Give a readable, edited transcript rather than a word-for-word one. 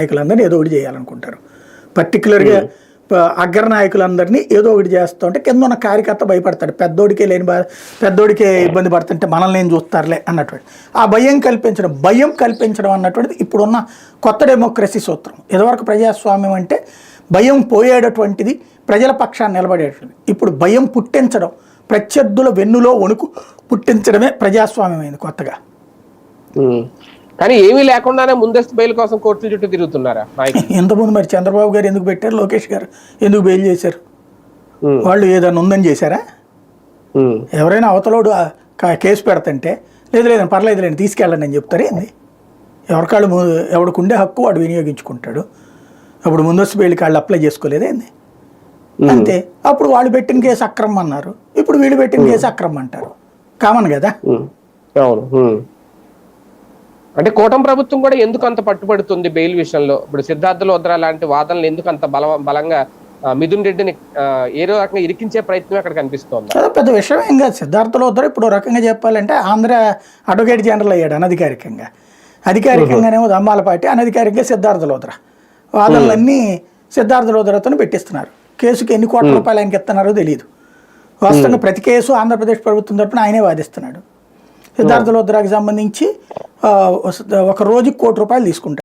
నాయకులందరినీ ఏదో ఒకటి చేయాలనుకుంటారు. పర్టికులర్గా అగ్ర నాయకులందరినీ ఏదో ఒకటి చేస్తూ ఉంటే కింద ఉన్న కార్యకర్త భయపడతాడు. పెద్దోడికే ఇబ్బంది పడుతుంటే మనల్ని ఏం చూస్తారులే అన్నటువంటి ఆ భయం కల్పించడం అన్నటువంటిది ఇప్పుడున్న కొత్త డెమోక్రసీ సూత్రం. ఇదివరకు ప్రజాస్వామ్యం అంటే భయం పోయేటటువంటిది, ప్రజల పక్షాన్ని నిలబడేటువంటిది. ఇప్పుడు భయం పుట్టించడం, ప్రత్యర్థుల వెన్నులో వణుకు పుట్టించడమే ప్రజాస్వామ్యం అయింది కొత్తగా. కానీ ఏమీ లేకుండానే ముందస్తు బెయిల్ కోసం కోర్టుల చుట్టూ తిరుగుతున్నారా? ఇంతకుముందు మరి చంద్రబాబు గారు ఎందుకు పెట్టారు, లోకేష్ గారు ఎందుకు బెయిల్ చేశారు? వాళ్ళు ఏదైనా ఉందని చేశారా? ఎవరైనా అవతలోడు కేసు పెడతంటే లేదు పర్లేదులేండి తీసుకెళ్ళండి అని చెప్తారు ఏంది? ఎవరికి ఉండే హక్కు వాడు వినియోగించుకుంటాడు. అప్పుడు ముందస్తు బెయిల్కి వాళ్ళు అప్లై చేసుకోలేదేంది? అంతే. అప్పుడు వాళ్ళు పెట్టిన కేసు అక్రమం అన్నారు, ఇప్పుడు వీళ్ళు పెట్టిన కేసు అక్రమం అంటారు. కామన్ కదా. అంటే కూటమి ప్రభుత్వం కూడా ఎందుకు అంత పట్టుబడుతుంది బెయిల్ విషయంలో? ఇప్పుడు సిద్ధార్థ లోద్రా లాంటి వాదనలు ఎందుకు అంత బలంగా మిథున్ రెడ్డిని ఏదో రకంగా ఇరికించే ప్రయత్నం అక్కడ కనిపిస్తోంది? పెద్ద విషయం ఏం కాదు. సిద్ధార్థ లోద్రా ఇప్పుడు రకంగా చెప్పాలంటే ఆంధ్ర అడ్వకేట్ జనరల్ అయ్యాడు అనధికారికంగా. అధికారికంగానేమో దమ్మాలపాటి, అనధికారికంగా సిద్ధార్థ లోద్రా. వాదనలన్నీ సిద్ధార్థ లోద్రాతో పెట్టిస్తున్నారు. కేసుకి ఎన్ని కోట్ల రూపాయలు ఆయనకి ఇస్తున్నారో తెలియదు. వాస్తవంగా ప్రతి కేసు ఆంధ్రప్రదేశ్ ప్రభుత్వం తరపున ఆయనే వాదిస్తున్నాడు. సిద్ధార్థ లోద్రాకి సంబంధించి ఒక రోజుకి ₹1 కోటి తీసుకుంటాడు.